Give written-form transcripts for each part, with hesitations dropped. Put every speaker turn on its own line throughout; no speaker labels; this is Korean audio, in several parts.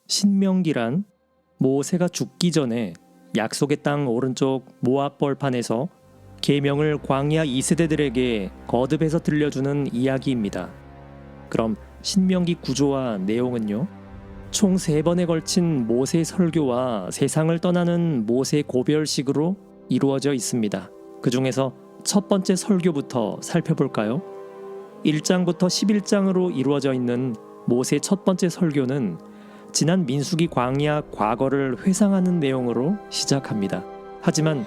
신명기란 모세가 죽기 전에 약속의 땅 오른쪽 모압 벌판에서 계명을 광야 2세대들에게 거듭해서 들려주는 이야기입니다. 그럼 신명기 구조와 내용은요? 총 3번에 걸친 모세 설교와 세상을 떠나는 모세 고별식으로 이루어져 있습니다. 그 중에서 첫 번째 설교부터 살펴볼까요? 1장부터 11장으로 이루어져 있는 모세 첫 번째 설교는 지난 민수기 광야 과거를 회상하는 내용으로 시작합니다. 하지만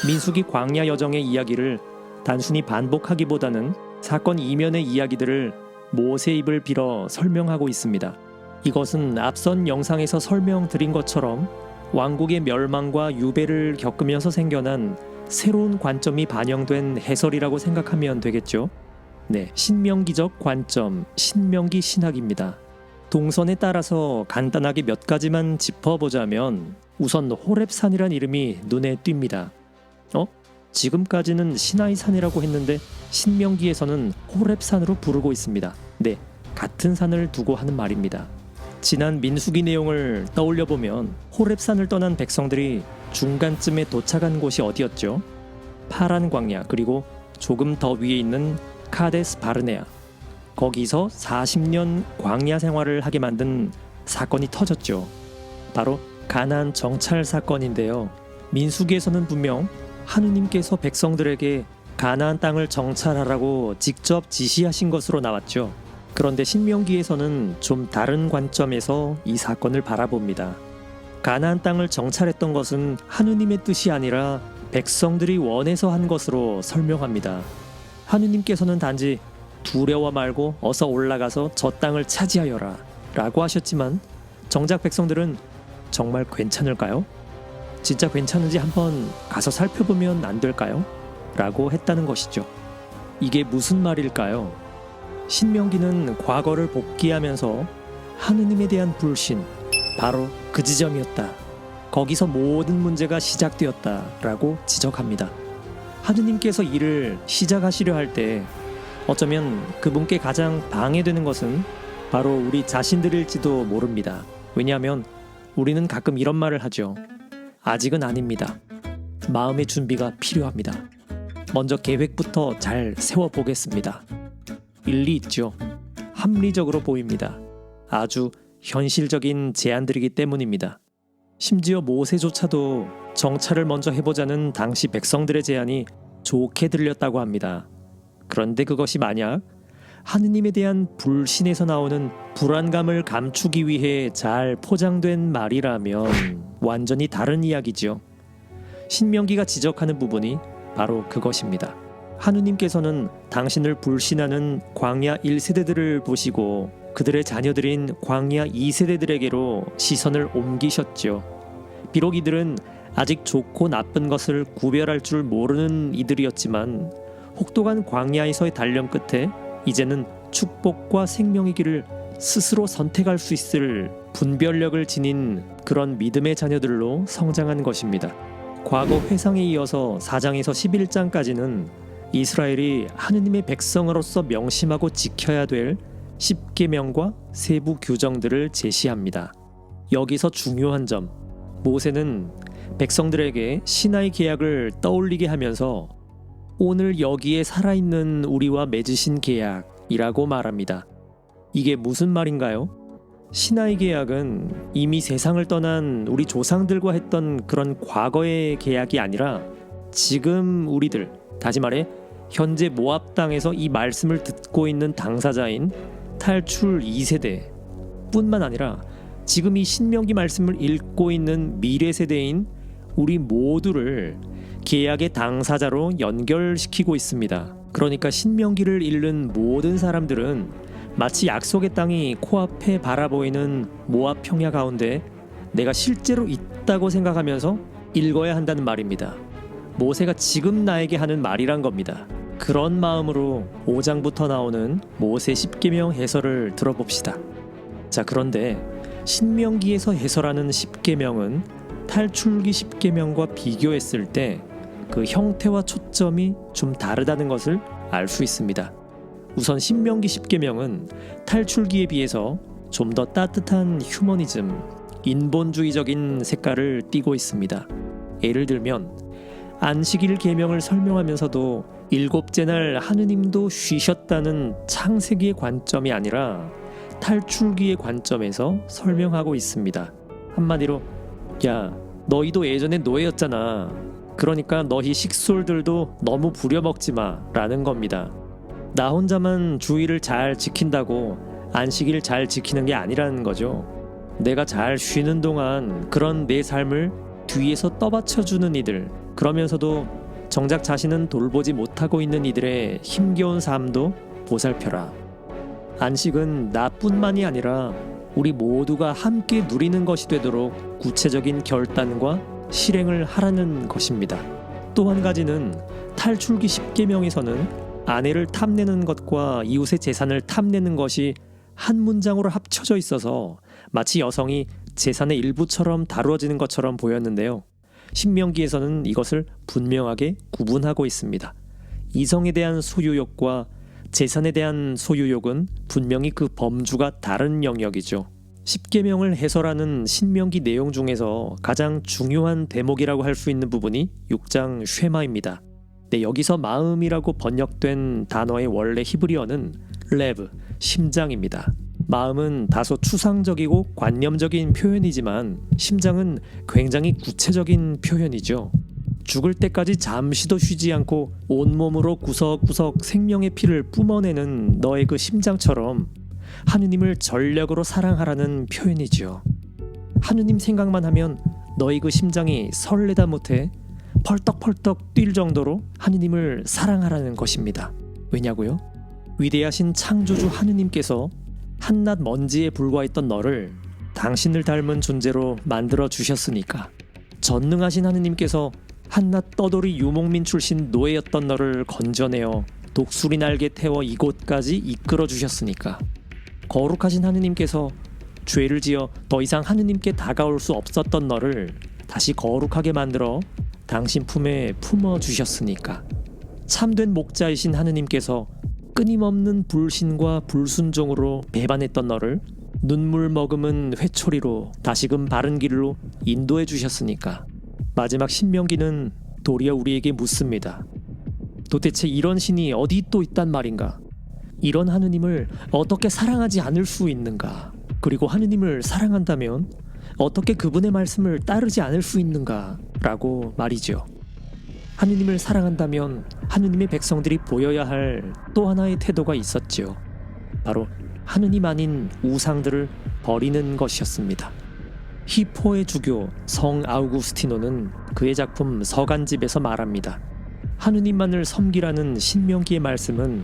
민수기 광야 여정의 이야기를 단순히 반복하기보다는 사건 이면의 이야기들을 모세 입을 빌어 설명하고 있습니다. 이것은 앞선 영상에서 설명드린 것처럼 왕국의 멸망과 유배를 겪으면서 생겨난 새로운 관점이 반영된 해설이라고 생각하면 되겠죠. 네, 신명기적 관점, 신명기 신학입니다. 동선에 따라서 간단하게 몇 가지만 짚어보자면 우선 호렙산이란 이름이 눈에 띕니다. 지금까지는 시나이산이라고 했는데 신명기에서는 호렙산으로 부르고 있습니다. 네, 같은 산을 두고 하는 말입니다. 지난 민수기 내용을 떠올려보면 호렙산을 떠난 백성들이 중간쯤에 도착한 곳이 어디였죠? 파란 광야, 그리고 조금 더 위에 있는 카데스 바르네아. 거기서 40년 광야 생활을 하게 만든 사건이 터졌죠. 바로 가나안 정찰 사건인데요. 민수기에서는 분명 하느님께서 백성들에게 가나안 땅을 정찰하라고 직접 지시하신 것으로 나왔죠. 그런데 신명기에서는 좀 다른 관점에서 이 사건을 바라봅니다. 가나안 땅을 정찰했던 것은 하느님의 뜻이 아니라 백성들이 원해서 한 것으로 설명합니다. 하느님께서는 단지 두려워 말고 어서 올라가서 저 땅을 차지하여라 라고 하셨지만 정작 백성들은 정말 괜찮을까요? 진짜 괜찮은지 한번 가서 살펴보면 안 될까요? 라고 했다는 것이죠. 이게 무슨 말일까요? 신명기는 과거를 복귀하면서 하느님에 대한 불신, 바로 그 지점이었다. 거기서 모든 문제가 시작되었다 라고 지적합니다. 하느님께서 일을 시작하시려 할 때 어쩌면 그분께 가장 방해되는 것은 바로 우리 자신들일지도 모릅니다. 왜냐하면 우리는 가끔 이런 말을 하죠. 아직은 아닙니다. 마음의 준비가 필요합니다. 먼저 계획부터 잘 세워보겠습니다. 일리 있죠. 합리적으로 보입니다. 아주 현실적인 제안들이기 때문입니다. 심지어 모세조차도 정찰을 먼저 해보자는 당시 백성들의 제안이 좋게 들렸다고 합니다. 그런데 그것이 만약 하느님에 대한 불신에서 나오는 불안감을 감추기 위해 잘 포장된 말이라면 완전히 다른 이야기죠. 신명기가 지적하는 부분이 바로 그것입니다. 하느님께서는 당신을 불신하는 광야 1세대들을 보시고 그들의 자녀들인 광야 2세대들에게로 시선을 옮기셨죠. 비록 이들은 아직 좋고 나쁜 것을 구별할 줄 모르는 이들이었지만 혹독한 광야에서의 단련 끝에 이제는 축복과 생명의 길을 스스로 선택할 수 있을 분별력을 지닌 그런 믿음의 자녀들로 성장한 것입니다. 과거 회상에 이어서 4장에서 11장까지는 이스라엘이 하느님의 백성으로서 명심하고 지켜야 될 10계명과 세부 규정들을 제시합니다. 여기서 중요한 점, 모세는 백성들에게 시나이 계약을 떠올리게 하면서 오늘 여기에 살아있는 우리와 맺으신 계약이라고 말합니다. 이게 무슨 말인가요? 시나이 계약은 이미 세상을 떠난 우리 조상들과 했던 그런 과거의 계약이 아니라 지금 우리들, 다시 말해 현재 모압 땅에서 이 말씀을 듣고 있는 당사자인 탈출 2세대 뿐만 아니라 지금 이 신명기 말씀을 읽고 있는 미래 세대인 우리 모두를 계약의 당사자로 연결시키고 있습니다. 그러니까 신명기를 읽는 모든 사람들은 마치 약속의 땅이 코앞에 바라보이는 모압 평야 가운데 내가 실제로 있다고 생각하면서 읽어야 한다는 말입니다. 모세가 지금 나에게 하는 말이란 겁니다. 그런 마음으로 5장부터 나오는 모세 10계명 해설을 들어봅시다. 자, 그런데 신명기에서 해설하는 10계명은 탈출기 10계명과 비교했을 때 그 형태와 초점이 좀 다르다는 것을 알 수 있습니다. 우선 신명기 10계명은 탈출기에 비해서 좀 더 따뜻한 휴머니즘, 인본주의적인 색깔을 띠고 있습니다. 예를 들면 안식일 계명을 설명하면서도 일곱째 날 하느님도 쉬셨다는 창세기의 관점이 아니라 탈출기의 관점에서 설명하고 있습니다. 한마디로 야, 너희도 예전에 노예였잖아. 그러니까 너희 식솔들도 너무 부려먹지 마 라는 겁니다. 나 혼자만 주의를 잘 지킨다고 안식일 잘 지키는 게 아니라는 거죠. 내가 잘 쉬는 동안 그런 내 삶을 뒤에서 떠받쳐주는 이들, 그러면서도 정작 자신은 돌보지 못하고 있는 이들의 힘겨운 삶도 보살펴라. 안식은 나뿐만이 아니라 우리 모두가 함께 누리는 것이 되도록 구체적인 결단과 실행을 하라는 것입니다. 또 한 가지는 탈출기 10계명에서는 아내를 탐내는 것과 이웃의 재산을 탐내는 것이 한 문장으로 합쳐져 있어서 마치 여성이 재산의 일부처럼 다루어지는 것처럼 보였는데요. 신명기에서는 이것을 분명하게 구분하고 있습니다. 이성에 대한 소유욕과 재산에 대한 소유욕은 분명히 그 범주가 다른 영역이죠. 십계명을 해설하는 신명기 내용 중에서 가장 중요한 대목이라고 할 수 있는 부분이 6장 쉐마입니다. 네, 여기서 마음이라고 번역된 단어의 원래 히브리어는 레브, 심장입니다. 마음은 다소 추상적이고 관념적인 표현이지만 심장은 굉장히 구체적인 표현이죠. 죽을 때까지 잠시도 쉬지 않고 온몸으로 구석구석 생명의 피를 뿜어내는 너의 그 심장처럼 하느님을 전력으로 사랑하라는 표현이지요. 하느님 생각만 하면 너희 그 심장이 설레다 못해 펄떡펄떡 뛸 정도로 하느님을 사랑하라는 것입니다. 왜냐고요? 위대하신 창조주 하느님께서 한낱 먼지에 불과했던 너를 당신을 닮은 존재로 만들어 주셨으니까. 전능하신 하느님께서 한낱 떠돌이 유목민 출신 노예였던 너를 건져내어 독수리 날개 태워 이곳까지 이끌어 주셨으니까. 거룩하신 하느님께서 죄를 지어 더 이상 하느님께 다가올 수 없었던 너를 다시 거룩하게 만들어 당신 품에 품어 주셨으니까. 참된 목자이신 하느님께서 끊임없는 불신과 불순종으로 배반했던 너를 눈물 머금은 회초리로 다시금 바른 길로 인도해 주셨으니까. 마지막 신명기는 도리어 우리에게 묻습니다. 도대체 이런 신이 어디 또 있단 말인가? 이런 하느님을 어떻게 사랑하지 않을 수 있는가? 그리고 하느님을 사랑한다면 어떻게 그분의 말씀을 따르지 않을 수 있는가? 라고 말이죠. 하느님을 사랑한다면 하느님의 백성들이 보여야 할 또 하나의 태도가 있었죠. 바로 하느님 아닌 우상들을 버리는 것이었습니다. 히포의 주교 성 아우구스티노는 그의 작품 서간집에서 말합니다. 하느님만을 섬기라는 신명기의 말씀은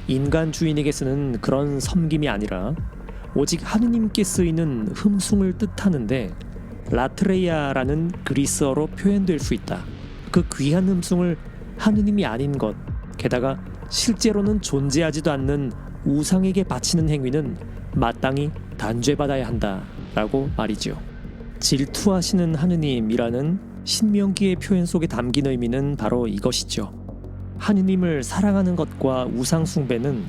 인간 주인에게 쓰는 그런 섬김이 아니라 오직 하느님께 쓰이는 흠숭을 뜻하는데 라트레이아라는 그리스어로 표현될 수 있다. 그 귀한 흠숭을 하느님이 아닌 것, 게다가 실제로는 존재하지도 않는 우상에게 바치는 행위는 마땅히 단죄받아야 한다라고 말이죠. 질투하시는 하느님이라는 신명기의 표현 속에 담긴 의미는 바로 이것이죠. 하느님을 사랑하는 것과 우상 숭배는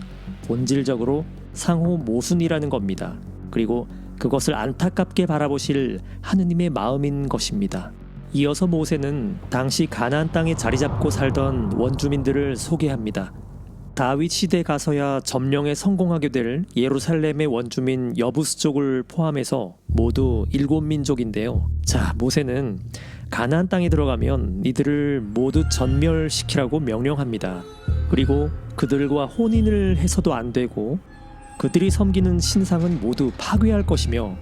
본질적으로 상호 모순이라는 겁니다. 그리고 그것을 안타깝게 바라보실 하느님의 마음인 것입니다. 이어서 모세는 당시 가나안 땅에 자리 잡고 살던 원주민들을 소개합니다. 다윗 시대 가서야 점령에 성공하게 될 예루살렘의 원주민 여부스족을 포함해서 모두 7민족인데요. 자, 모세는 가나안 땅에 들어가면 이들을 모두 전멸시키라고 명령합니다. 그리고 그들과 혼인을 해서도 안 되고 그들이 섬기는 신상은 모두 파괴할 것이며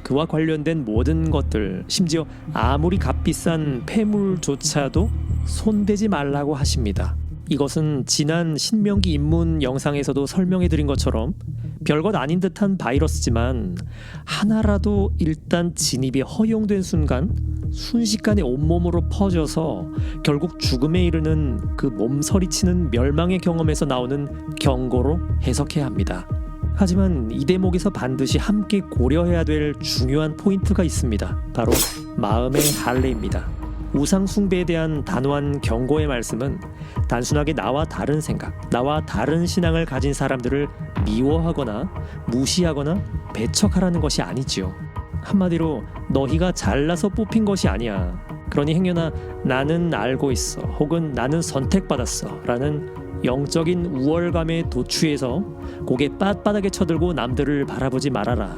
그와 관련된 모든 것들, 심지어 아무리 값비싼 폐물조차도 손대지 말라고 하십니다. 이것은 지난 신명기 입문 영상에서도 설명해드린 것처럼 별것 아닌 듯한 바이러스지만 하나라도 일단 진입이 허용된 순간 순식간에 온몸으로 퍼져서 결국 죽음에 이르는 그 몸서리치는 멸망의 경험에서 나오는 경고로 해석해야 합니다. 하지만 이 대목에서 반드시 함께 고려해야 될 중요한 포인트가 있습니다. 바로 마음의 할례입니다. 우상 숭배에 대한 단호한 경고의 말씀은 단순하게 나와 다른 생각, 나와 다른 신앙을 가진 사람들을 미워하거나 무시하거나 배척하라는 것이 아니지요. 한마디로 너희가 잘나서 뽑힌 것이 아니야. 그러니 행여나 나는 알고 있어 혹은 나는 선택받았어 라는 영적인 우월감에 도취해서 고개 빳빳하게 쳐들고 남들을 바라보지 말아라.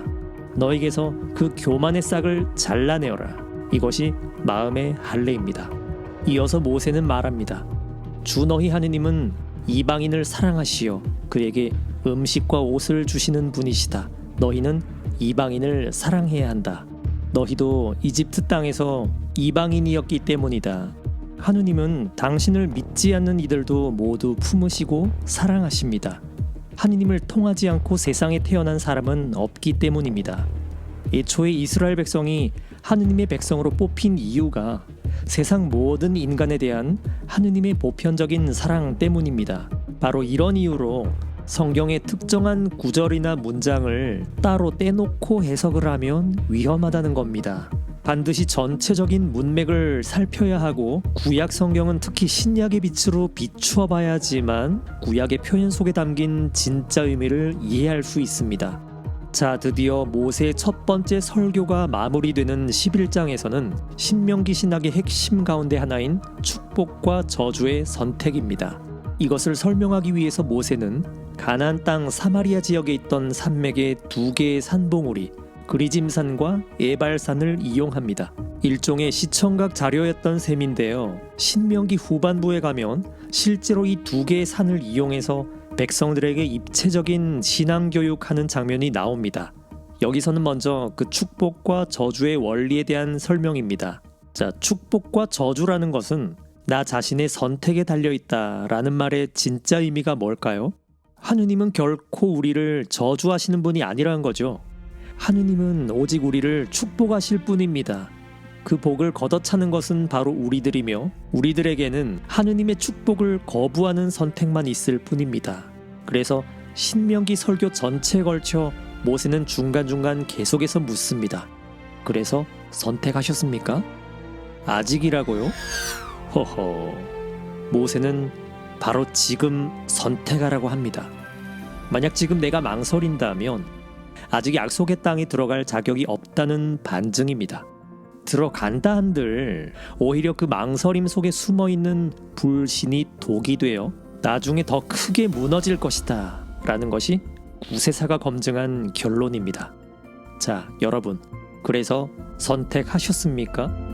너에게서 그 교만의 싹을 잘라내어라. 이것이 마음의 할례입니다. 이어서 모세는 말합니다. 주 너희 하느님은 이방인을 사랑하시어 그에게 음식과 옷을 주시는 분이시다. 너희는 이방인을 사랑해야 한다. 너희도 이집트 땅에서 이방인이었기 때문이다. 하느님은 당신을 믿지 않는 이들도 모두 품으시고 사랑하십니다. 하느님을 통하지 않고 세상에 태어난 사람은 없기 때문입니다. 애초에 이스라엘 백성이 하느님의 백성으로 뽑힌 이유가 세상 모든 인간에 대한 하느님의 보편적인 사랑 때문입니다. 바로 이런 이유로 성경의 특정한 구절이나 문장을 따로 떼놓고 해석을 하면 위험하다는 겁니다. 반드시 전체적인 문맥을 살펴야 하고 구약 성경은 특히 신약의 빛으로 비추어 봐야지만 구약의 표현 속에 담긴 진짜 의미를 이해할 수 있습니다. 자, 드디어 모세의 첫 번째 설교가 마무리되는 11장에서는 신명기 신학의 핵심 가운데 하나인 축복과 저주의 선택입니다. 이것을 설명하기 위해서 모세는 가나안 땅 사마리아 지역에 있던 산맥의 두 개의 산봉우리 그리짐산과 에발산을 이용합니다. 일종의 시청각 자료였던 셈인데요. 신명기 후반부에 가면 실제로 이 두 개의 산을 이용해서 백성들에게 입체적인 신앙교육하는 장면이 나옵니다. 여기서는 먼저 그 축복과 저주의 원리에 대한 설명입니다. 자, 축복과 저주라는 것은 나 자신의 선택에 달려있다라는 말의 진짜 의미가 뭘까요? 하느님은 결코 우리를 저주하시는 분이 아니라는 거죠. 하느님은 오직 우리를 축복하실 뿐입니다. 그 복을 걷어차는 것은 바로 우리들이며 우리들에게는 하느님의 축복을 거부하는 선택만 있을 뿐입니다. 그래서 신명기 설교 전체에 걸쳐 모세는 중간중간 계속해서 묻습니다. 그래서 선택하셨습니까? 아직이라고요? 허허. 모세는 바로 지금 선택하라고 합니다. 만약 지금 내가 망설인다면 아직 약속의 땅에 들어갈 자격이 없다는 반증입니다. 들어간다 한들 오히려 그 망설임 속에 숨어있는 불신이 독이 되어 나중에 더 크게 무너질 것이다 라는 것이 구세사가 검증한 결론입니다. 자, 여러분, 그래서 선택하셨습니까?